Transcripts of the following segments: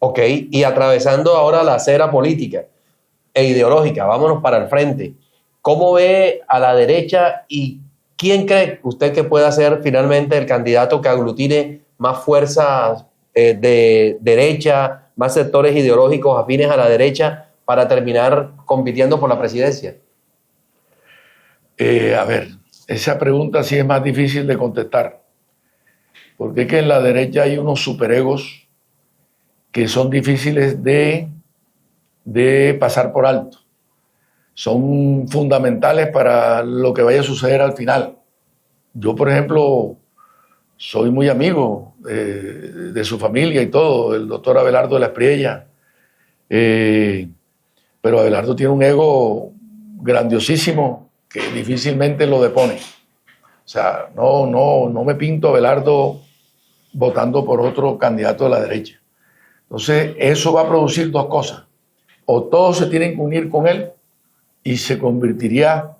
Ok, y atravesando ahora la acera política e ideológica, vámonos para el frente. ¿Cómo ve a la derecha y quién cree usted que pueda ser finalmente el candidato que aglutine más fuerzas de derecha, más sectores ideológicos afines a la derecha para terminar compitiendo por la presidencia? A ver, esa pregunta sí es más difícil de contestar, porque es que en la derecha hay unos superegos que son difíciles de pasar por alto. Son fundamentales para lo que vaya a suceder al final. Yo, por ejemplo, soy muy amigo de su familia y todo, el doctor Abelardo de la Espriella, pero Abelardo tiene un ego grandiosísimo que difícilmente lo depone. O sea, no me pinto a Abelardo votando por otro candidato de la derecha. Entonces, eso va a producir dos cosas. O todos se tienen que unir con él y se convertiría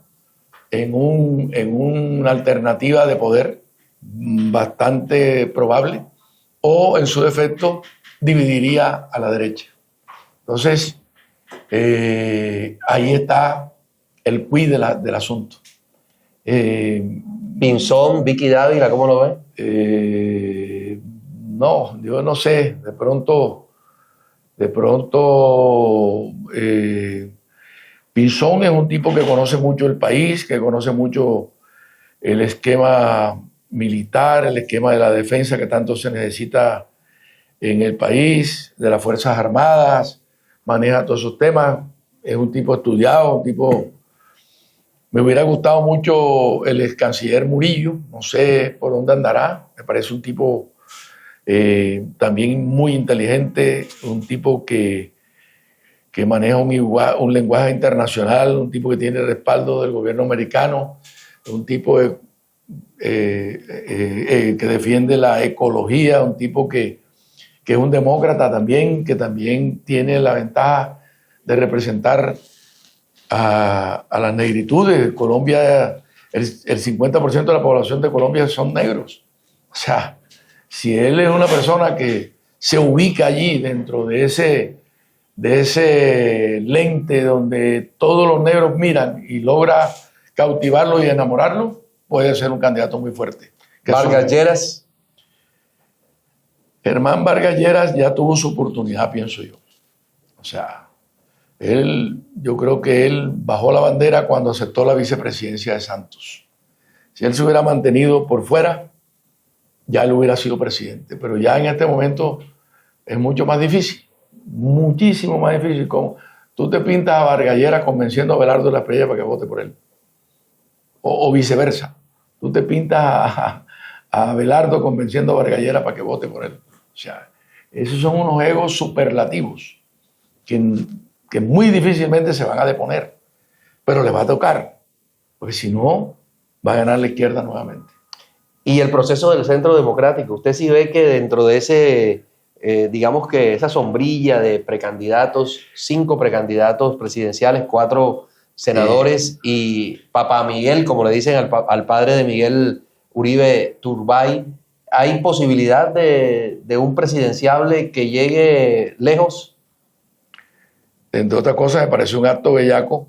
en una alternativa de poder bastante probable, o en su defecto dividiría a la derecha. Entonces, ahí está el quid del asunto. Pinzón, Vicky Dávila, ¿cómo lo ve? No, yo no sé, de pronto Pinzón es un tipo que conoce mucho el país, que conoce mucho el esquema militar, el esquema de la defensa que tanto se necesita en el país, de las Fuerzas Armadas, maneja todos esos temas, es un tipo estudiado, un tipo... Me hubiera gustado mucho el ex canciller Murillo, no sé por dónde andará, me parece un tipo también muy inteligente, un tipo que maneja un lenguaje internacional, un tipo que tiene respaldo del gobierno americano, un tipo que defiende la ecología, un tipo que es un demócrata también, que también tiene la ventaja de representar a las negritudes. Colombia, el 50% de la población de Colombia son negros. O sea, si él es una persona que se ubica allí dentro de ese lente donde todos los negros miran y logra cautivarlo y enamorarlo, puede ser un candidato muy fuerte. Vargas Lleras. Germán Vargas Lleras ya tuvo su oportunidad, pienso yo. O sea, yo creo que él bajó la bandera cuando aceptó la vicepresidencia de Santos. Si él se hubiera mantenido por fuera, ya él hubiera sido presidente. Pero ya en este momento es mucho más difícil, muchísimo más difícil. Como tú te pintas a Vargas Lleras convenciendo a Abelardo de la Espriella para que vote por él. O viceversa. Tú te pintas a Abelardo convenciendo a Vargas Lleras para que vote por él. O sea, esos son unos egos superlativos que muy difícilmente se van a deponer, pero les va a tocar, porque si no, va a ganar la izquierda nuevamente. Y el proceso del Centro Democrático, usted sí ve que dentro de ese, digamos que esa sombrilla de precandidatos, 5 precandidatos presidenciales, 4 senadores y Papá Miguel, como le dicen al padre de Miguel Uribe Turbay, ¿hay posibilidad de un presidenciable que llegue lejos? Entre otras cosas, me parece un acto bellaco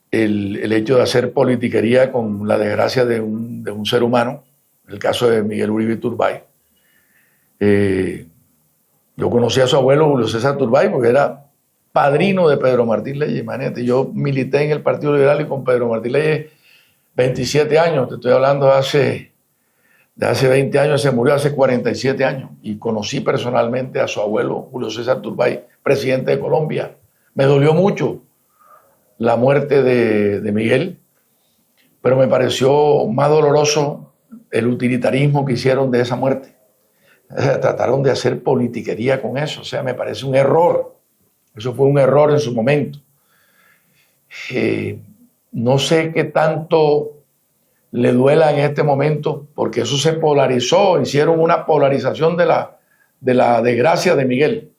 el hecho de hacer politiquería con la desgracia de un ser humano, el caso de Miguel Uribe Turbay. Yo conocí a su abuelo Julio César Turbay porque era padrino de Pedro Martín Leyes. Imagínate, yo milité en el Partido Liberal y con Pedro Martín Leyes 27 años, te estoy hablando de hace 20 años, se murió hace 47 años y conocí personalmente a su abuelo Julio César Turbay, presidente de Colombia. Me dolió mucho la muerte de Miguel, pero me pareció más doloroso el utilitarismo que hicieron de esa muerte. Trataron de hacer politiquería con eso, o sea, me parece un error. Eso fue un error en su momento. No sé qué tanto le duela en este momento, porque eso se polarizó, hicieron una polarización de la desgracia de Miguel.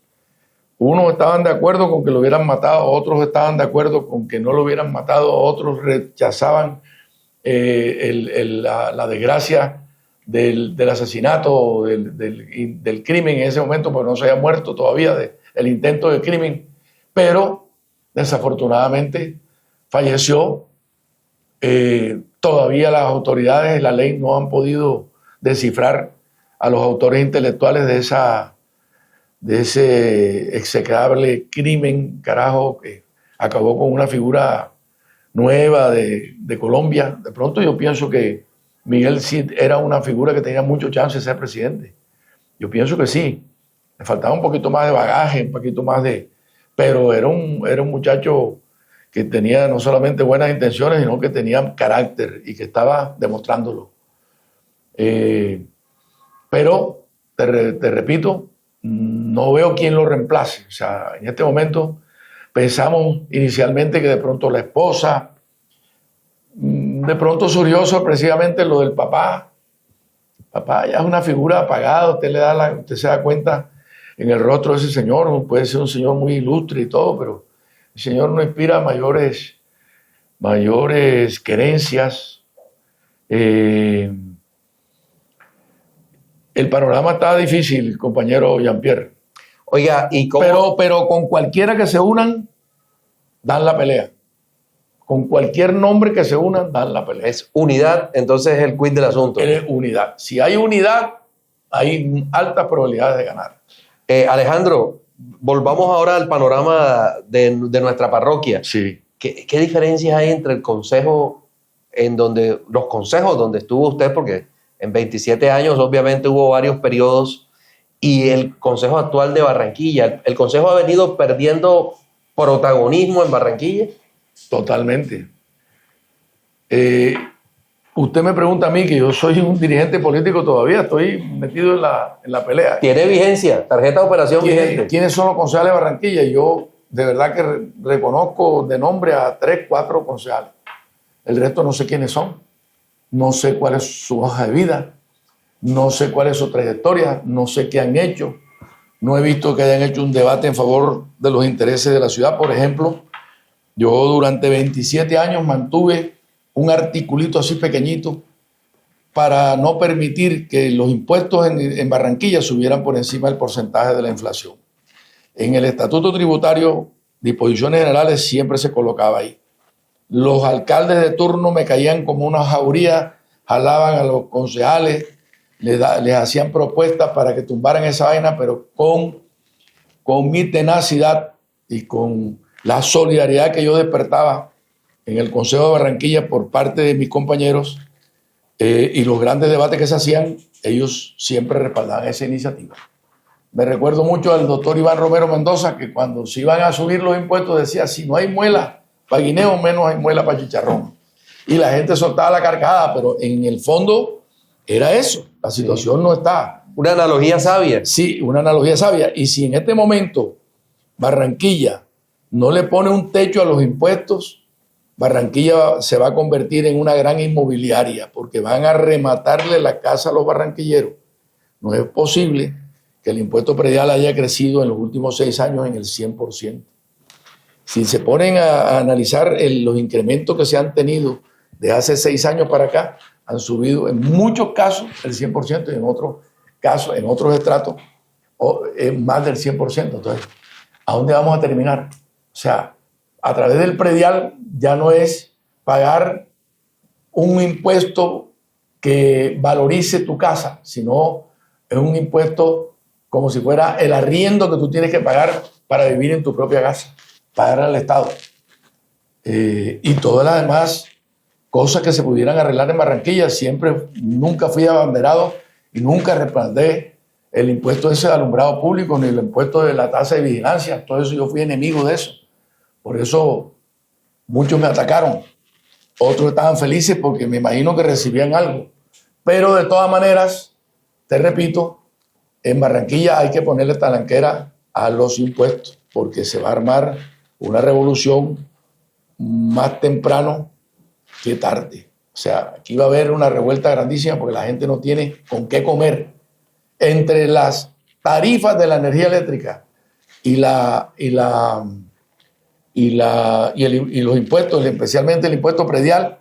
Unos estaban de acuerdo con que lo hubieran matado, otros estaban de acuerdo con que no lo hubieran matado, otros rechazaban la desgracia del asesinato, del crimen en ese momento, porque no se había muerto todavía el intento de crimen, pero desafortunadamente falleció. Todavía las autoridades de la ley no han podido descifrar a los autores intelectuales de ese execrable crimen, carajo, que acabó con una figura nueva de Colombia. De pronto yo pienso que Miguel Cid era una figura que tenía mucho chance de ser presidente. Yo pienso que sí. Le faltaba un poquito más de bagaje, un poquito más de... Pero era un muchacho que tenía no solamente buenas intenciones, sino que tenía carácter y que estaba demostrándolo. Pero, te repito, no veo quién lo reemplace. O sea, en este momento pensamos inicialmente que de pronto la esposa, de pronto surgió sorpresivamente lo del papá. Papá ya es una figura apagada, usted se da cuenta en el rostro de ese señor, puede ser un señor muy ilustre y todo, pero el señor no inspira mayores querencias. El panorama está difícil, compañero Jean-Pierre. Oiga, ¿y cómo? Pero con cualquiera que se unan, dan la pelea. Con cualquier nombre que se unan, dan la pelea. Es unidad, entonces es el quid del asunto. Es unidad. Si hay unidad, hay altas probabilidades de ganar. Alejandro, volvamos ahora al panorama de nuestra parroquia. Sí. ¿Qué diferencias hay entre el consejo los consejos donde estuvo usted? Porque en 27 años obviamente hubo varios periodos, y el consejo actual de Barranquilla. ¿El consejo ha venido perdiendo protagonismo en Barranquilla? Totalmente. Usted me pregunta a mí, que yo soy un dirigente político todavía, estoy metido en la pelea. ¿Tiene vigencia? ¿Tarjeta de operación vigente? ¿Quiénes son los concejales de Barranquilla? Yo de verdad que reconozco de nombre a 3, 4 concejales. El resto no sé quiénes son. No sé cuál es su hoja de vida. No sé cuál es su trayectoria. No sé qué han hecho. No he visto que hayan hecho un debate en favor de los intereses de la ciudad. Por ejemplo, yo durante 27 años mantuve un articulito así pequeñito para no permitir que los impuestos en Barranquilla subieran por encima del porcentaje de la inflación. En el Estatuto Tributario, disposiciones generales, siempre se colocaba ahí. Los alcaldes de turno me caían como una jauría, jalaban a los concejales, les hacían propuestas para que tumbaran esa vaina, pero con mi tenacidad y con la solidaridad que yo despertaba en el Consejo de Barranquilla por parte de mis compañeros, y los grandes debates que se hacían, ellos siempre respaldaban esa iniciativa. Me recuerdo mucho al doctor Iván Romero Mendoza, que cuando se iban a subir los impuestos decía: si no hay muela para guineo, menos hay muela para chicharrón. Y la gente soltaba la carcajada, pero en el fondo era eso. La situación no está. Una analogía sabia. Sí, una analogía sabia. Y si en este momento Barranquilla no le pone un techo a los impuestos, Barranquilla se va a convertir en una gran inmobiliaria, porque van a rematarle la casa a los barranquilleros. No es posible que el impuesto predial haya crecido en los últimos 6 años en el 100%. Si se ponen a analizar los incrementos que se han tenido de hace 6 años para acá, han subido en muchos casos el 100% y en otros casos, en otros estratos, más del 100%. Entonces, ¿a dónde vamos a terminar? O sea, a través del predial ya no es pagar un impuesto que valorice tu casa, sino es un impuesto como si fuera el arriendo que tú tienes que pagar para vivir en tu propia casa, pagar al Estado. Y todas las demás cosas que se pudieran arreglar en Barranquilla. Nunca fui abanderado y nunca respaldé el impuesto ese de alumbrado público, ni el impuesto de la tasa de vigilancia. Todo eso yo fui enemigo de eso. Por eso muchos me atacaron. Otros estaban felices porque me imagino que recibían algo. Pero de todas maneras, te repito, en Barranquilla hay que ponerle talanquera a los impuestos, porque se va a armar una revolución más temprano que tarde. O sea, aquí va a haber una revuelta grandísima porque la gente no tiene con qué comer. Entre las tarifas de la energía eléctrica y los impuestos, especialmente el impuesto predial,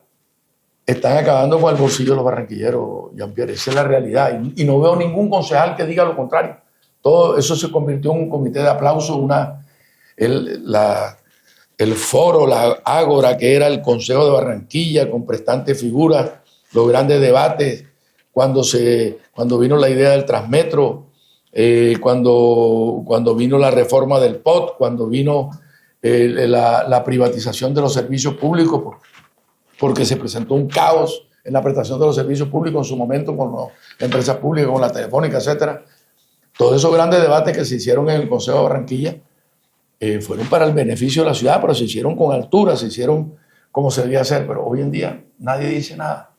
están acabando con el bolsillo de los barranquilleros, Jean-Pierre. Esa es la realidad. Y no veo ningún concejal que diga lo contrario. Todo eso se convirtió en un comité de aplauso, el foro, la ágora, que era el Consejo de Barranquilla, con prestantes figuras, los grandes debates, cuando vino la idea del Transmetro, cuando vino la reforma del POT, cuando vino la privatización de los servicios públicos, porque se presentó un caos en la prestación de los servicios públicos en su momento con las empresas públicas, con la Telefónica, etcétera. Todos esos grandes debates que se hicieron en el Consejo de Barranquilla fueron para el beneficio de la ciudad, pero se hicieron con altura, se hicieron como se debía hacer, pero hoy en día nadie dice nada.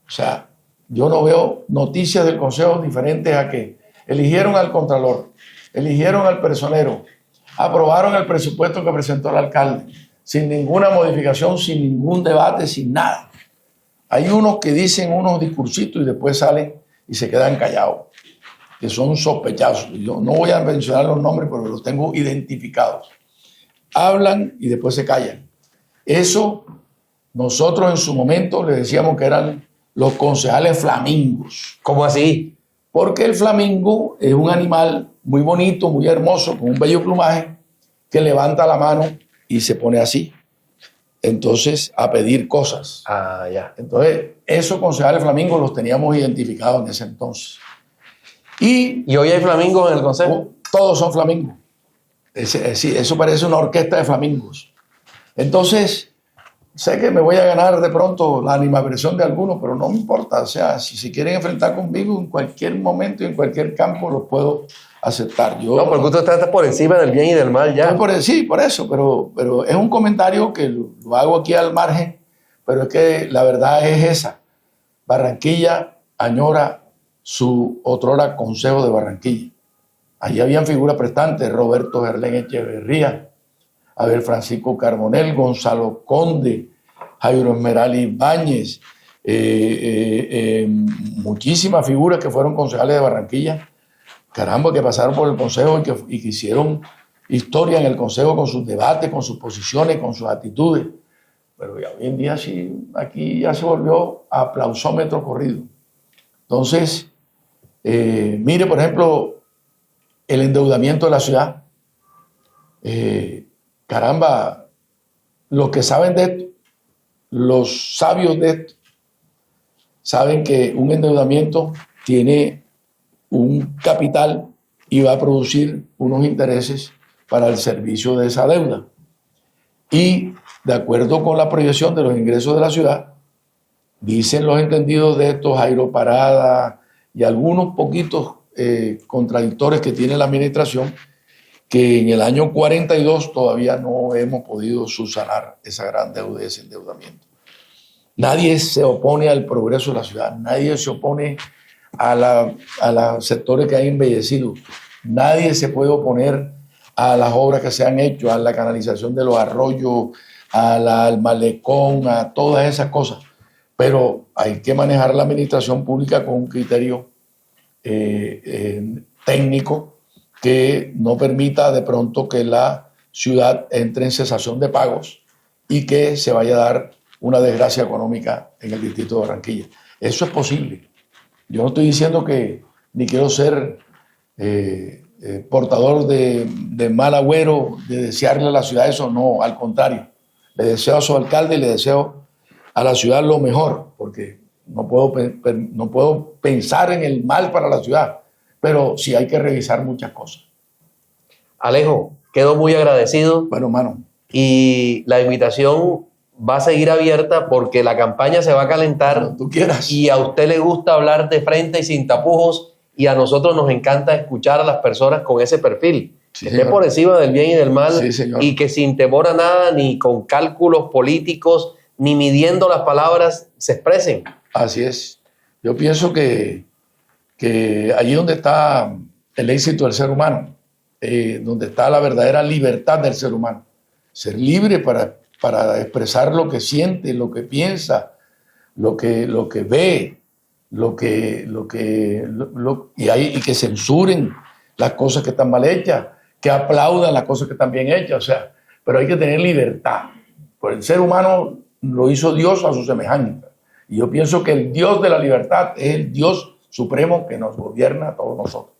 O sea, yo no veo noticias del Consejo diferentes a que eligieron al Contralor, eligieron al personero, aprobaron el presupuesto que presentó el alcalde, sin ninguna modificación, sin ningún debate, sin nada. Hay unos que dicen unos discursitos y después salen y se quedan callados, que son sospechosos. Yo no voy a mencionar los nombres, pero los tengo identificados. Hablan y después se callan. Eso nosotros en su momento le decíamos que eran los concejales flamingos. ¿Cómo así? Porque el flamingo es un animal muy bonito, muy hermoso, con un bello plumaje, que levanta la mano y se pone así. Entonces, a pedir cosas. Ah, ya. Entonces, esos concejales flamingos los teníamos identificados en ese entonces. ¿Y hoy hay flamingos en el consejo? Todos son flamingos. Eso parece una orquesta de flamingos. Entonces, sé que me voy a ganar de pronto la animadversión de algunos, pero no me importa. O sea, si se quieren enfrentar conmigo en cualquier momento y en cualquier campo, los puedo aceptar. No, porque usted está por encima del bien y del mal ya. Sí, por eso, pero es un comentario que lo hago aquí al margen, pero es que la verdad es esa. Barranquilla añora su otrora Consejo de Barranquilla. Allí habían figuras prestantes, Roberto Gerlén Echeverría, Abel Francisco Carbonell, Gonzalo Conde, Jairo Esmeral Ibáñez, muchísimas figuras que fueron concejales de Barranquilla, caramba, que pasaron por el Consejo y que hicieron historia en el Consejo con sus debates, con sus posiciones, con sus actitudes. Pero ya hoy en día sí, aquí ya se volvió aplausómetro corrido. Entonces, mire, por ejemplo, el endeudamiento de la ciudad. Caramba, los que saben de esto, los sabios de esto, saben que un endeudamiento tiene un capital y va a producir unos intereses para el servicio de esa deuda. Y de acuerdo con la proyección de los ingresos de la ciudad, dicen los entendidos de esto, Jairo Parada y algunos poquitos contradictores que tiene la administración, que en el año 42 todavía no hemos podido subsanar esa gran deuda, ese endeudamiento. Nadie se opone al progreso de la ciudad, nadie se opone a los sectores que han embellecido, nadie se puede oponer a las obras que se han hecho, a la canalización de los arroyos, al malecón, a todas esas cosas. Pero hay que manejar la administración pública con un criterio técnico que no permita de pronto que la ciudad entre en cesación de pagos y que se vaya a dar una desgracia económica en el distrito de Barranquilla. Eso es posible. Yo no estoy diciendo que ni quiero ser portador de mal agüero, de desearle a la ciudad eso, no, al contrario. Le deseo a su alcalde y le deseo a la ciudad lo mejor, porque no puedo pensar en el mal para la ciudad, pero sí hay que revisar muchas cosas. Alejo, quedo muy agradecido. Bueno, mano. Y la invitación va a seguir abierta porque la campaña se va a calentar. Cuando tú quieras. Y a usted le gusta hablar de frente y sin tapujos, y a nosotros nos encanta escuchar a las personas con ese perfil. Sí, que esté por encima del bien y del mal, sí, señor. Y que sin temor a nada, ni con cálculos políticos, ni midiendo las palabras, se expresen. Así es. Yo pienso que allí donde está el éxito del ser humano, donde está la verdadera libertad del ser humano, ser libre para expresar lo que siente, lo que piensa, lo que ve, y que censuren las cosas que están mal hechas, que aplaudan las cosas que están bien hechas, o sea, pero hay que tener libertad. Porque el ser humano lo hizo Dios a su semejanza. Y yo pienso que el Dios de la libertad es el Dios supremo que nos gobierna a todos nosotros.